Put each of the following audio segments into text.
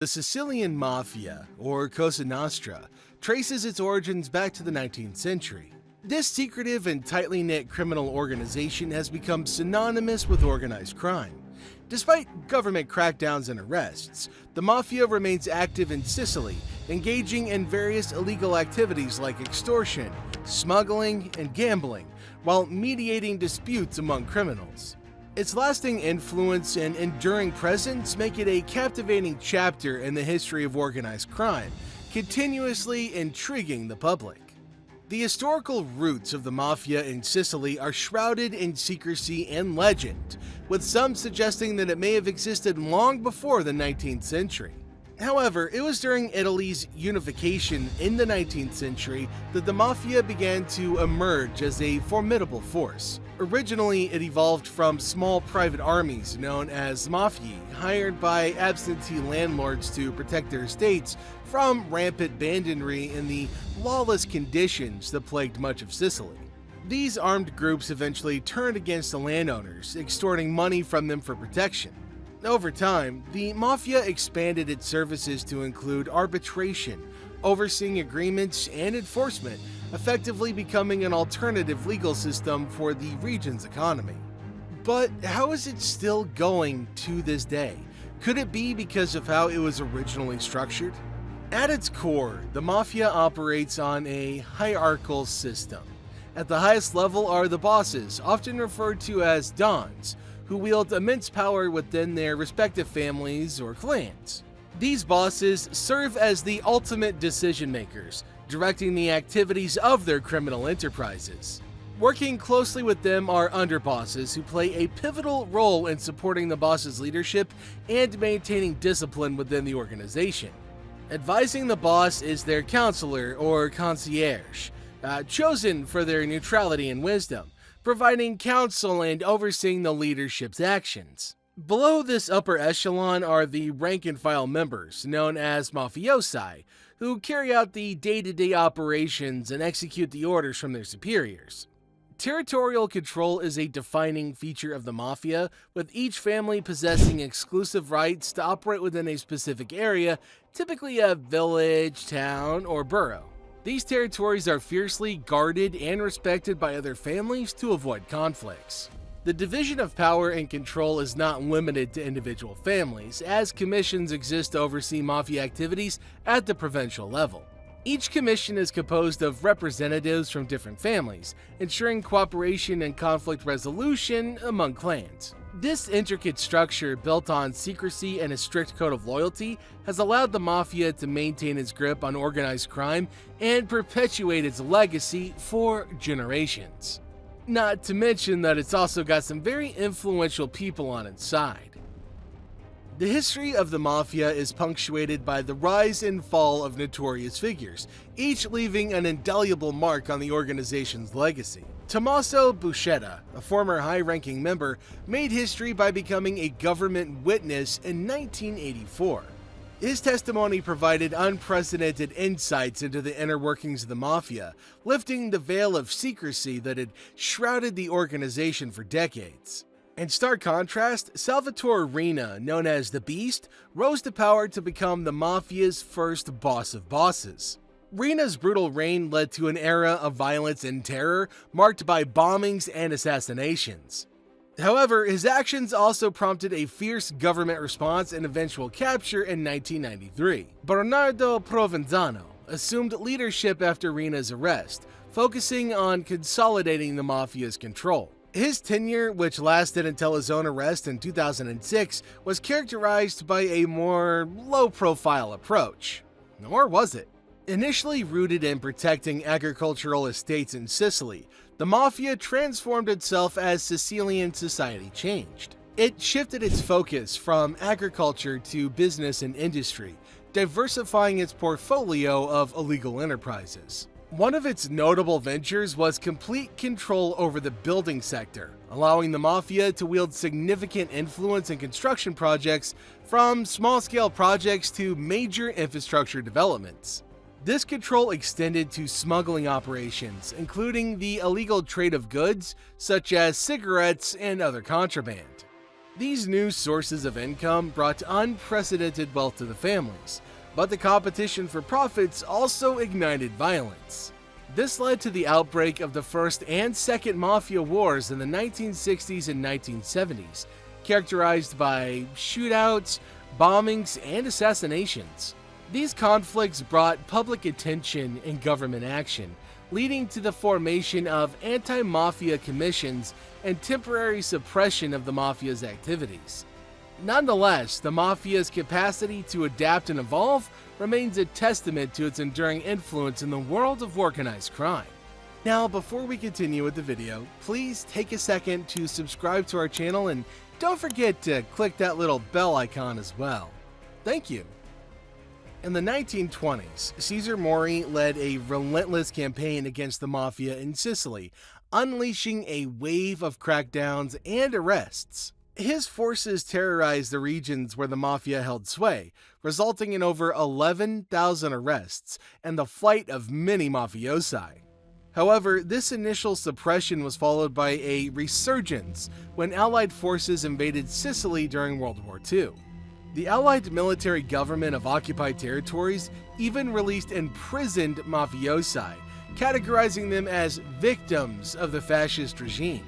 The Sicilian Mafia, or Cosa Nostra, traces its origins back to the 19th century. This secretive and tightly knit criminal organization has become synonymous with organized crime. Despite government crackdowns and arrests, the Mafia remains active in Sicily, engaging in various illegal activities like extortion, smuggling, and gambling, while mediating disputes among criminals. Its lasting influence and enduring presence make it a captivating chapter in the history of organized crime, continuously intriguing the public. The historical roots of the Mafia in Sicily are shrouded in secrecy and legend, with some suggesting that it may have existed long before the 19th century. However, it was during Italy's unification in the 19th century that the Mafia began to emerge as a formidable force. Originally, it evolved from small private armies known as mafie, hired by absentee landlords to protect their estates from rampant banditry and the lawless conditions that plagued much of Sicily. These armed groups eventually turned against the landowners, extorting money from them for protection. Over time, the Mafia expanded its services to include arbitration, overseeing agreements, and enforcement, effectively becoming an alternative legal system for the region's economy. But how is it still going to this day? Could it be because of how it was originally structured? At its core, the Mafia operates on a hierarchical system. At the highest level are the bosses, often referred to as dons, who wield immense power within their respective families or clans. These bosses serve as the ultimate decision makers, directing the activities of their criminal enterprises. Working closely with them are underbosses who play a pivotal role in supporting the boss's leadership and maintaining discipline within the organization. Advising the boss is their counselor or concierge, chosen for their neutrality and wisdom, providing counsel and overseeing the leadership's actions. Below this upper echelon are the rank-and-file members, known as mafiosi, who carry out the day-to-day operations and execute the orders from their superiors. Territorial control is a defining feature of the Mafia, with each family possessing exclusive rights to operate within a specific area, typically a village, town, or borough. These territories are fiercely guarded and respected by other families to avoid conflicts. The division of power and control is not limited to individual families, as commissions exist to oversee mafia activities at the provincial level. Each commission is composed of representatives from different families, ensuring cooperation and conflict resolution among clans. This intricate structure, built on secrecy and a strict code of loyalty, has allowed the Mafia to maintain its grip on organized crime and perpetuate its legacy for generations. Not to mention that it's also got some very influential people on its side. The history of the Mafia is punctuated by the rise and fall of notorious figures, each leaving an indelible mark on the organization's legacy. Tommaso Buscetta, a former high-ranking member, made history by becoming a government witness in 1984. His testimony provided unprecedented insights into the inner workings of the Mafia, lifting the veil of secrecy that had shrouded the organization for decades. In stark contrast, Salvatore Riina, known as the Beast, rose to power to become the Mafia's first boss of bosses. Riina's brutal reign led to an era of violence and terror marked by bombings and assassinations. However, his actions also prompted a fierce government response and eventual capture in 1993. Bernardo Provenzano assumed leadership after Riina's arrest, focusing on consolidating the Mafia's control. His tenure, which lasted until his own arrest in 2006, was characterized by a more low-profile approach. Or was it? Initially rooted in protecting agricultural estates in Sicily, the Mafia transformed itself as Sicilian society changed. It shifted its focus from agriculture to business and industry, diversifying its portfolio of illegal enterprises. One of its notable ventures was complete control over the building sector, allowing the Mafia to wield significant influence in construction projects, from small-scale projects to major infrastructure developments. This control extended to smuggling operations, including the illegal trade of goods such as cigarettes and other contraband. These new sources of income brought unprecedented wealth to the families, but the competition for profits also ignited violence. This led to the outbreak of the First and Second Mafia Wars in the 1960s and 1970s, characterized by shootouts, bombings, and assassinations. These conflicts brought public attention and government action, leading to the formation of anti-mafia commissions and temporary suppression of the mafia's activities. Nonetheless, the mafia's capacity to adapt and evolve remains a testament to its enduring influence in the world of organized crime. Now, before we continue with the video, please take a second to subscribe to our channel and don't forget to click that little bell icon as well. Thank you. In the 1920s, Cesare Mori led a relentless campaign against the mafia in Sicily, unleashing a wave of crackdowns and arrests. His forces terrorized the regions where the mafia held sway, resulting in over 11,000 arrests and the flight of many mafiosi. However, this initial suppression was followed by a resurgence when Allied forces invaded Sicily during World War II. The Allied military government of occupied territories even released imprisoned mafiosi, categorizing them as victims of the fascist regime.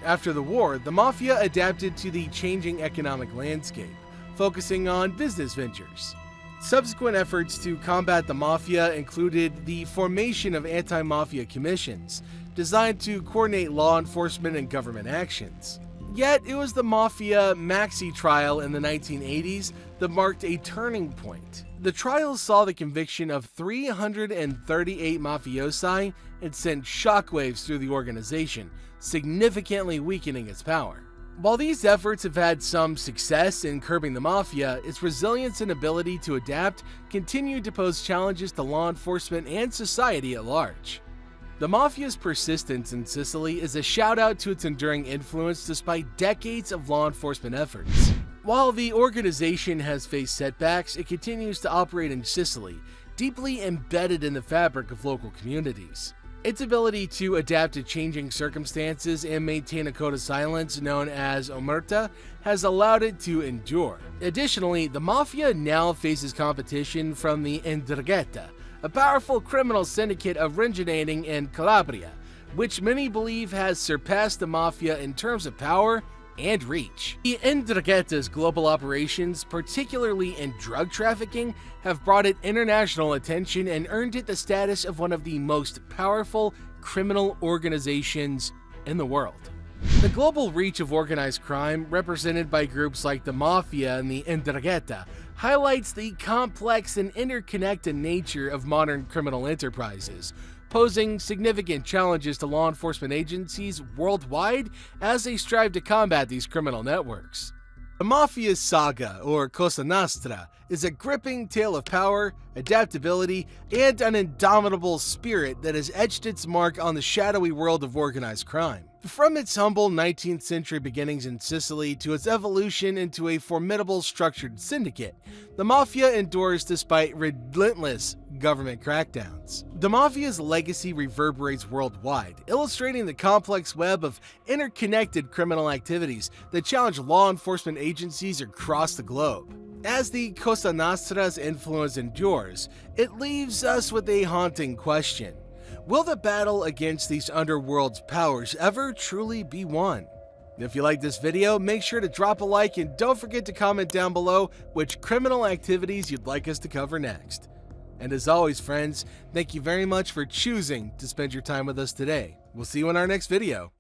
After the war, the mafia adapted to the changing economic landscape, focusing on business ventures. Subsequent efforts to combat the mafia included the formation of anti-mafia commissions, designed to coordinate law enforcement and government actions. Yet, it was the mafia maxi trial in the 1980s that marked a turning point. The trial saw the conviction of 338 mafiosi and sent shockwaves through the organization, significantly weakening its power. While these efforts have had some success in curbing the mafia, its resilience and ability to adapt continued to pose challenges to law enforcement and society at large. The mafia's persistence in Sicily is a shout-out to its enduring influence despite decades of law enforcement efforts. While the organization has faced setbacks, it continues to operate in Sicily, deeply embedded in the fabric of local communities. Its ability to adapt to changing circumstances and maintain a code of silence known as omerta has allowed it to endure. Additionally, the mafia now faces competition from the 'ndrangheta, a powerful criminal syndicate originating in Calabria, which many believe has surpassed the mafia in terms of power and reach. The 'ndrangheta's global operations, particularly in drug trafficking, have brought it international attention and earned it the status of one of the most powerful criminal organizations in the world. The global reach of organized crime, represented by groups like the Mafia and the 'ndrangheta, highlights the complex and interconnected nature of modern criminal enterprises, posing significant challenges to law enforcement agencies worldwide as they strive to combat these criminal networks. The Mafia's saga, or Cosa Nostra, is a gripping tale of power, adaptability, and an indomitable spirit that has etched its mark on the shadowy world of organized crime. From its humble 19th century beginnings in Sicily to its evolution into a formidable structured syndicate, the Mafia endures despite relentless government crackdowns. The Mafia's legacy reverberates worldwide, illustrating the complex web of interconnected criminal activities that challenge law enforcement agencies across the globe. As the Cosa Nostra's influence endures, it leaves us with a haunting question. Will the battle against these underworld's powers ever truly be won? If you like this video, make sure to drop a like and don't forget to comment down below which criminal activities you'd like us to cover next. And as always, friends, thank you very much for choosing to spend your time with us today. We'll see you in our next video.